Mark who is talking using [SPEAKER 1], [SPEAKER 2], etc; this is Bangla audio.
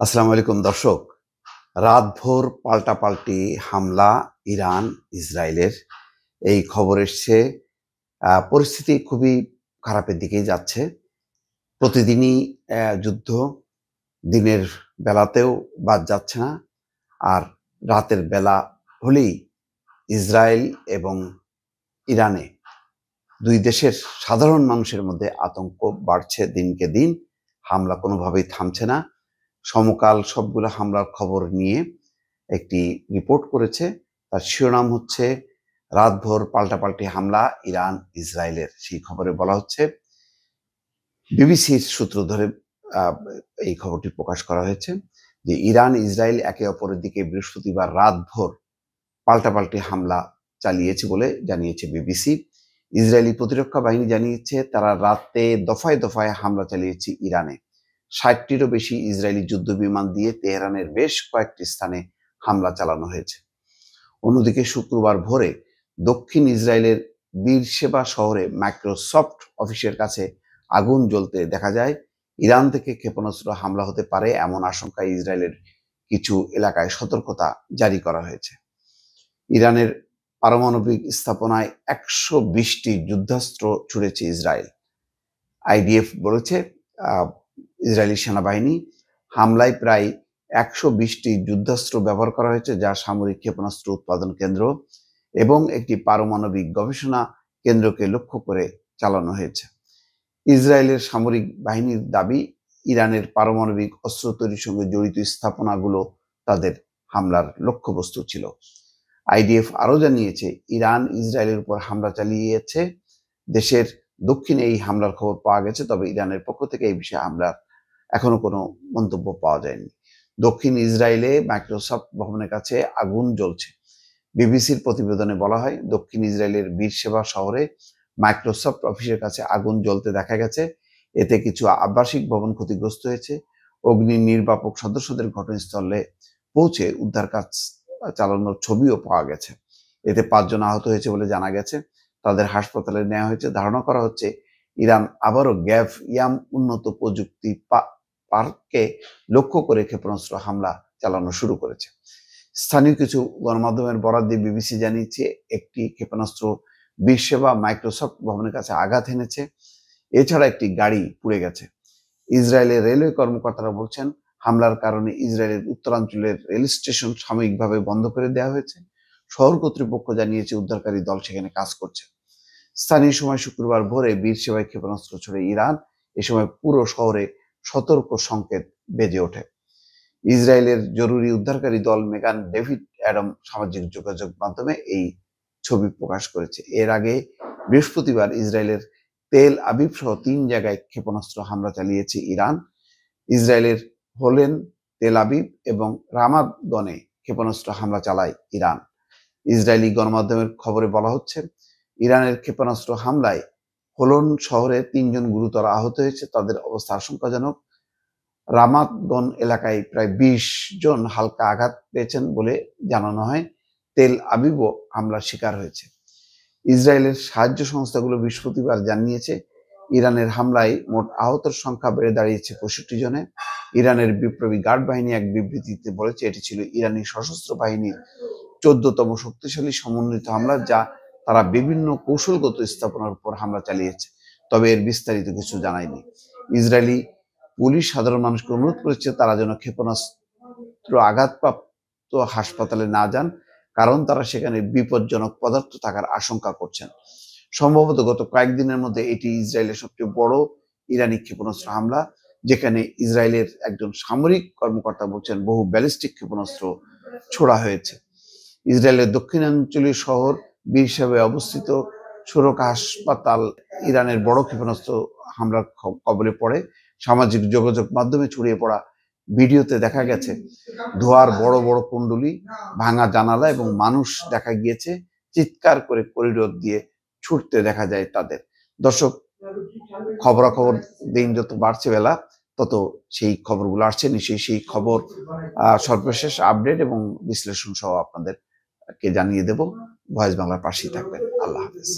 [SPEAKER 1] আসসালামু আলাইকুম দর্শক। রাতভর পাল্টাপাল্টি হামলা ইরান ইসরায়েলের এই খবর এসছে। পরিস্থিতি খুবই খারাপের দিকেই যাচ্ছে। প্রতিদিনই যুদ্ধ, দিনের বেলাতেও বাদ যাচ্ছে না। আর রাতের বেলা হলেই ইসরায়েল এবং ইরানে ২ দেশের সাধারণ মানুষের মধ্যে আতঙ্ক বাড়ছে দিনকে দিন। হামলা কোনোভাবেই থামছে না। সমকাল সবগুলো হামলার খবর নিয়ে একটি রিপোর্ট করেছে। তার শিরোনাম হচ্ছে রাতভর পাল্টাপাল্টি হামলা ইরান ইসরায়েলের। সেই খবরে বলা হচ্ছে, বিবিসির সূত্র ধরে এই খবরটি প্রকাশ করা হয়েছে যে ইরান ইসরায়েল একে অপরের দিকে বৃহস্পতিবার রাতভর পাল্টাপাল্টি হামলা চালিয়েছে বলে জানিয়েছে বিবিসি। ইসরায়েলি প্রতিরক্ষা বাহিনী জানিয়েছে তারা রাতে দফায় দফায় হামলা চালিয়েছে ইরানে। ৬০টিরও বেশি ইসরায়েলি যুদ্ধ বিমান দিয়ে তেহরানের বেশ কয়েকটি স্থানে হামলা চালানো হয়েছে। অন্যদিকে শুক্রবার ভোরে দক্ষিণ ইসরায়েলের বীরশেবা শহরে মাইক্রোসফট অফিসের কাছে আগুন জ্বলতে দেখা যায়। ইরান থেকে ক্ষেপণাস্ত্র হামলা হতে পারে এমন আশঙ্কায় ইসরায়েলের কিছু এলাকায় সতর্কতা জারি করা হয়েছে। ইরানের পারমাণবিক স্থাপনায় ১২০টি যুদ্ধাস্ত্র ছুড়েছে ইসরায়েল। আইডিএফ বলেছে ইসরায়েলি সেনাবাহিনী হামলায় প্রায় ১২০টি যুদ্ধাস্ত্র ব্যবহার করা হয়েছে, যা সামরিক ক্ষেপণাস্ত্র উৎপাদন কেন্দ্র এবং একটি পারমাণবিক গবেষণা কেন্দ্রকে লক্ষ্য করে চালানো হয়েছে। ইসরায়েলের সামরিক বাহিনীর দাবি, ইরানের পারমাণবিক অস্ত্র তৈরির সঙ্গে জড়িত স্থাপনাগুলো তাদের হামলার লক্ষ্যবস্তু ছিল। আইডিএফ আরও জানিয়েছে ইরান ইসরায়েলের উপর হামলা চালিয়েছে। দেশের দক্ষিণে এই হামলার খবর পাওয়া গেছে, তবে ইরানের পক্ষ থেকে এই বিষয়ে হামলার এখনো কোনো মন্তব্য পাওয়া যায়নি। দক্ষিণ ইসরায়েলে মাইক্রোসফট ভবনের কাছে আগুন জ্বলছে। বিবিসির প্রতিবেদনে বলা হয়, দক্ষিণ ইসরায়েলের বীরশেবা শহরে মাইক্রোসফট অফিসের কাছে আগুন জ্বলতে দেখা গেছে। এতে কিছু আবাসিক ভবন ক্ষতিগ্রস্ত হয়েছে। অগ্নি নির্বাপক সদস্যদের ঘটনাস্থলে পৌঁছে উদ্ধার কাজ চালানোর ছবিও পাওয়া গেছে। এতে ৫ জন আহত হয়েছে বলে জানা গেছে। তাদের হাসপাতালে নেওয়া হয়েছে। ধারণা করা হচ্ছে ইরান আবারও গ্যাভ ইয়াম উন্নত প্রযুক্তি পার্ককে লক্ষ্য করে ক্ষেপণাস্ত্র হামলা চালানো শুরু করেছে। স্থানীয় কিছু গণমাধ্যমের বরাত দিয়ে বিবিসি জানিয়েছে একটি ক্ষেপণাস্ত্র বীরশেবা মাইক্রোসফট ভবনের কাছে আঘাত এনেছে। এছাড়া একটি গাড়ি পুড়ে গেছে। ইসরায়েলের রেলওয়ে কর্মকর্তারা বলছেন, হামলার কারণে ইসরায়েলের উত্তরাঞ্চলের রেল স্টেশন সাময়িকভাবে বন্ধ করে দেওয়া হয়েছে। শহর কর্তৃপক্ষ জানিয়েছে উদ্ধারকারী দল সেখানে কাজ করছে। স্থানীয় সময় শুক্রবার ভোরে বীরশেবায় ক্ষেপণাস্ত্র ছড়ে ইরান। এ সময় পুরো শহরে সতর্ক সংকেত বেজে ওঠে। ইসরায়েলের জরুরি উদ্ধারকারী দল মেগান ডেভিড অ্যাডাম সামাজিক যোগাযোগ মাধ্যমে এই ছবি প্রকাশ করেছে। এর আগে বৃহস্পতিবার ইসরায়েলের তেল আবিব সহ ৩ জায়গায় ক্ষেপণাস্ত্র হামলা চালিয়েছে ইরান। ইসরায়েলের হোলেন, তেল আবিব এবং রামাত গনে ক্ষেপণাস্ত্র হামলা চালায় ইরান। ইসরায়েলি গণমাধ্যমের খবরে বলা হচ্ছে, ইরানের ক্ষেপণাস্ত্র হামলায় হোলন শহরে ৩ জন গুরুতর আহত হয়েছে। তাদের অবস্থা আশঙ্কাজনক। রামাতগন এলাকায় প্রায় ২০ জন হালকা আঘাত পেয়েছেন বলে জানানো হয়। তেল আবিবও হামলার শিকার হয়েছে। ইসরায়েলের সাহায্য সংস্থাগুলো বৃহস্পতিবার জানিয়েছে, ইরানের হামলায় মোট আহতের সংখ্যা বেড়ে দাঁড়িয়েছে ৬৫ জনে। ইরানের বিপ্লবী গার্ড বাহিনী এক বিবৃতিতে বলেছে, এটি ছিল ইরানি সশস্ত্র বাহিনীর ১৪তম শক্তিশালী সমন্বিত হামলা, যা তারা বিভিন্ন কৌশলগত স্থাপনার উপর হামলা চালিয়েছে। তবে এর বিস্তারিত কিছু জানায়নি। ইসরায়েলি পুলিশ সাধারণ মানুষকে অনুরোধ করেছে তারা যেন ক্ষেপণাস্ত্র আঘাতপ্রাপ্ত হাসপাতালে না যান, কারণ তারা সেখানে বিপজ্জনক পদার্থ থাকার আশঙ্কা করছেন। সম্ভবত গত কয়েকদিনের মধ্যে এটি ইসরায়েলের সবচেয়ে বড় ইরানি ক্ষেপণাস্ত্র হামলা, যেখানে ইসরায়েলের একজন সামরিক কর্মকর্তা বলছেন বহু ব্যালিস্টিক ক্ষেপণাস্ত্র ছোড়া হয়েছে। ইসরায়েলের দক্ষিণাঞ্চলীয় শহর বীরশেবায় অবস্থিত সোরকা হাসপাতাল ইরানের বড় ক্ষেপণাস্ত্র হামলার কবলে পড়ে। সামাজিক যোগাযোগ মাধ্যমে ছড়িয়ে পড়া ভিডিওতে দেখা গেছে ধোঁয়ার বড় বড় কুণ্ডলী, ভাঙা জানালা এবং মানুষ দেখা গিয়েছে চিৎকার করে করিডোর দিয়ে ছুটতে দেখা যায় তাদের। দর্শক, খবরাখবর দিন যত বাড়ছে বেলা, তত সেই খবরগুলো আসছে। নিশ্চয়ই সেই খবর সর্বশেষ আপডেট এবং বিশ্লেষণ সহ আপনাদেরকে জানিয়ে দেব। ভয়েস বাংলার পাশেই থাকবেন। আল্লাহ হাফেজ।